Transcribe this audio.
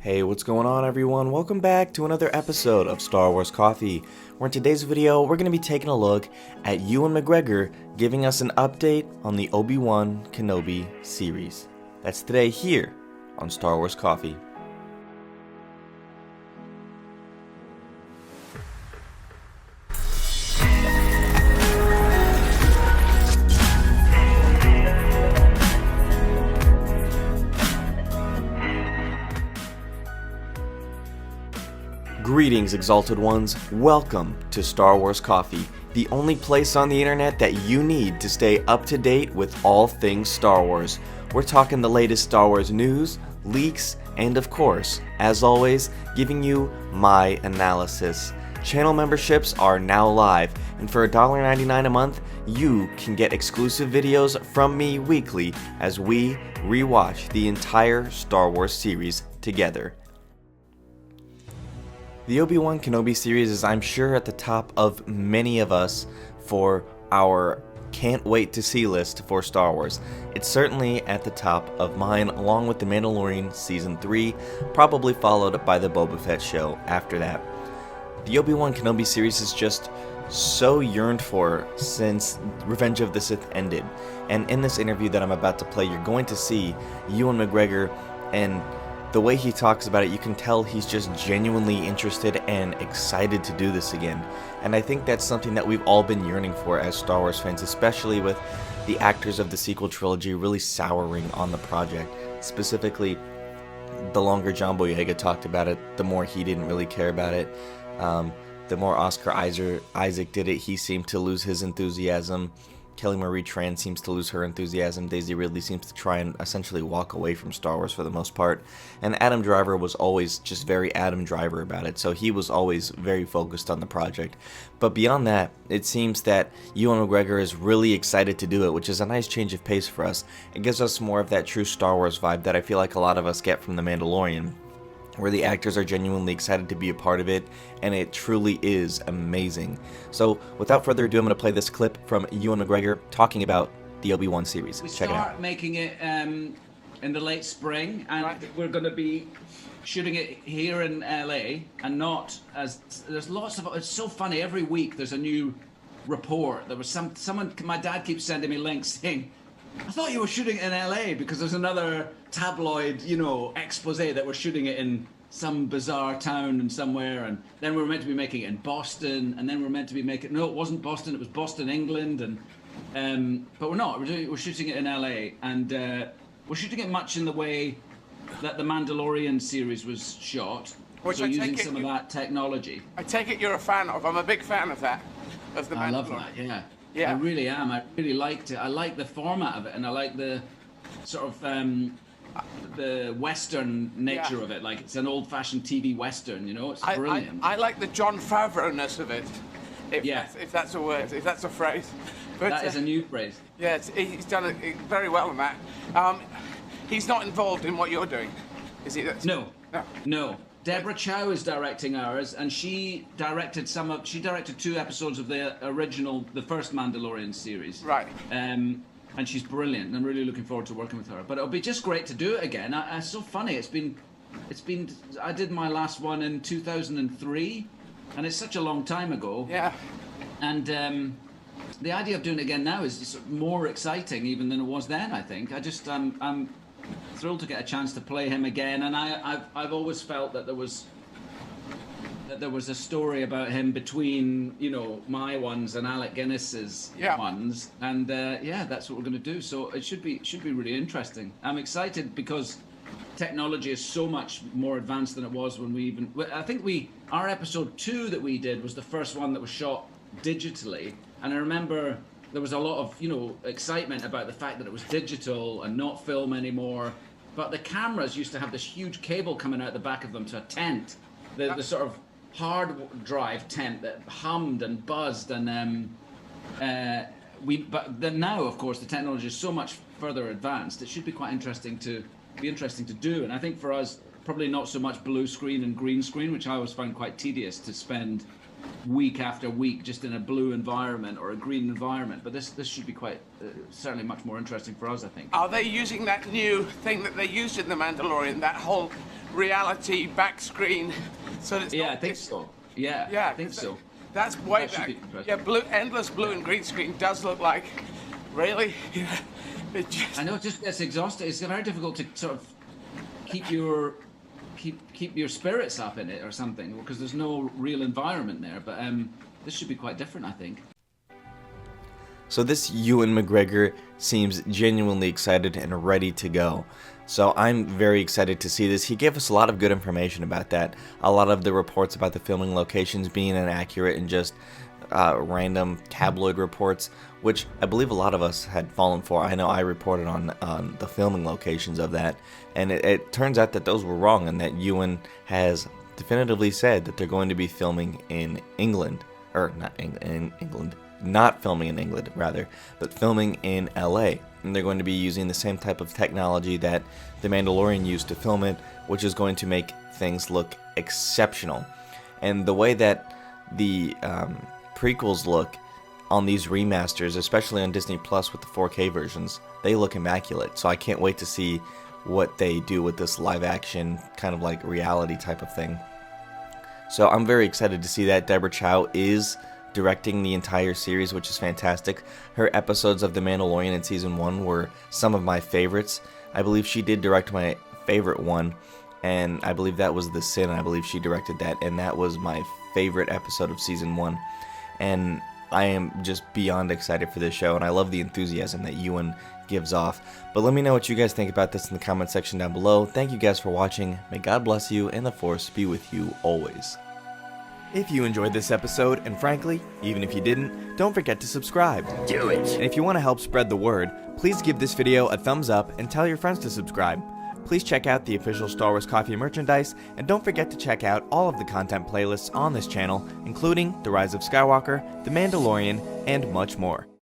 Hey, what's going on everyone? Welcome back to another episode of Star Wars Coffee, where in today's video we're going to be taking a look at Ewan McGregor giving us an update on the Obi Wan Kenobi series. That's today here on Star Wars Coffee. Greetings, Exalted Ones. Welcome to Star Wars Coffee, the only place on the internet that you need to stay up to date with all things Star Wars. We're talking the latest Star Wars news, leaks, and of course, as always, giving you my analysis. Channel memberships are now live, and for $1.99 a month, you can get exclusive videos from me weekly as we rewatch the entire Star Wars series together. The Obi Wan Kenobi series is, I'm sure, at the top of many of us for our can't wait to see list for Star Wars. It's certainly at the top of mine, along with The Mandalorian Season 3, probably followed by the Boba Fett show after that. The Obi Wan Kenobi series is just so yearned for since Revenge of the Sith ended. And in this interview that I'm about to play, you're going to see Ewan McGregor, and the way he talks about it, you can tell he's just genuinely interested and excited to do this again. And I think that's something that we've all been yearning for as Star Wars fans, especially with the actors of the sequel trilogy really souring on the project. Specifically, the longer John Boyega talked about it, the more he didn't really care about it. The more Oscar Isaac did it, he seemed to lose his enthusiasm. Kelly Marie Tran seems to lose her enthusiasm. Daisy Ridley seems to try and essentially walk away from Star Wars for the most part. And Adam Driver was always just very Adam Driver about it, so he was always very focused on the project. But beyond that, it seems that Ewan McGregor is really excited to do it, which is a nice change of pace for us. It gives us more of that true Star Wars vibe that I feel like a lot of us get from The Mandalorian, where the actors are genuinely excited to be a part of it, and it truly is amazing. So, without further ado, I'm going to play this clip from Ewan McGregor talking about the Obi-Wan series. Check it out. We start making it in the late spring, and we're going to be shooting it here in LA, and not as there's lots of. It's so funny. Every week there's a new report. There was someone. My dad keeps sending me links saying, I thought you were shooting it in LA because there's another tabloid, expose that we're shooting it in some bizarre town and somewhere, and then we were meant to be making it in Boston, and then we were meant to be making it wasn't Boston, it was Boston, England, and but we're not. We're shooting it in LA, and we're shooting it much in the way that the Mandalorian series was shot. Which so I using take it some of that technology. I take it you're a fan of. I'm a big fan of that. Of the Mandalorian. I love that, yeah. Yeah. I really am. I really liked it. I like the format of it, and I like the sort of the Western nature of it. Like, it's an old-fashioned TV Western, It's brilliant. I like the Jon Favreau-ness of it. If that's a word, if that's a phrase. But, that is a new phrase. Yeah, he's done it very well in that. He's not involved in what you're doing, is he? No. Deborah Chow is directing ours, and she directed 2 episodes of the first Mandalorian series. Right. And she's brilliant. I'm really looking forward to working with her. But it'll be just great to do it again. It's so funny. It's been. I did my last one in 2003, and it's such a long time ago. Yeah. And the idea of doing it again now is just more exciting even than it was then. I think. I'm thrilled to get a chance to play him again, and I've always felt that there was a story about him between my ones and Alec Guinness's ones, and that's what we're going to do. So it should be really interesting. I'm excited because technology is so much more advanced than it was when I think our episode 2 that we did was the first one that was shot digitally, and I remember there was a lot of, excitement about the fact that it was digital and not film anymore. But the cameras used to have this huge cable coming out the back of them to a tent, the sort of hard drive tent that hummed and buzzed. And but then now, of course, the technology is so much further advanced. It should be quite interesting to do. And I think for us, probably not so much blue screen and green screen, which I always found quite tedious to spend week after week just in a blue environment or a green environment. But this should be quite certainly much more interesting for us, I think. Are they using that new thing that they used in The Mandalorian, that whole reality back screen? So it's I think so. Yeah, I think so. That's way That should back. be interesting. Yeah, blue, endless blue and green screen does look like, really? Yeah. I know, it just gets exhausting. It's very difficult to sort of keep your spirits up in it or something, because there's no real environment there. But this should be quite different, I think. So this Ewan McGregor seems genuinely excited and ready to go. So I'm very excited to see this. He gave us a lot of good information about that. A lot of the reports about the filming locations being inaccurate and just random tabloid reports, which I believe a lot of us had fallen for. I know I reported on the filming locations of that, and it turns out that those were wrong, and that Ewan has definitively said that they're going to be filming in England, or not filming in England rather, but filming in LA. And they're going to be using the same type of technology that The Mandalorian used to film it, which is going to make things look exceptional. And the way that the prequels look on these remasters, especially on Disney Plus with the 4K versions, they look immaculate. So I can't wait to see what they do with this live action kind of like reality type of thing. So I'm very excited to see that. Deborah Chow is directing the entire series, which is fantastic. Her episodes of The Mandalorian in Season 1 were some of my favorites. I believe she did direct my favorite one, and I believe that was The Sin. I believe she directed that, and that was my favorite episode of Season 1. And I am just beyond excited for this show, and I love the enthusiasm that Ewan gives off. But let me know what you guys think about this in the comment section down below. Thank you guys for watching. May God bless you, and the Force be with you always. If you enjoyed this episode, and frankly, even if you didn't, don't forget to subscribe. Do it! And if you want to help spread the word, please give this video a thumbs up and tell your friends to subscribe. Please check out the official Star Wars Coffee merchandise, and don't forget to check out all of the content playlists on this channel, including The Rise of Skywalker, The Mandalorian, and much more.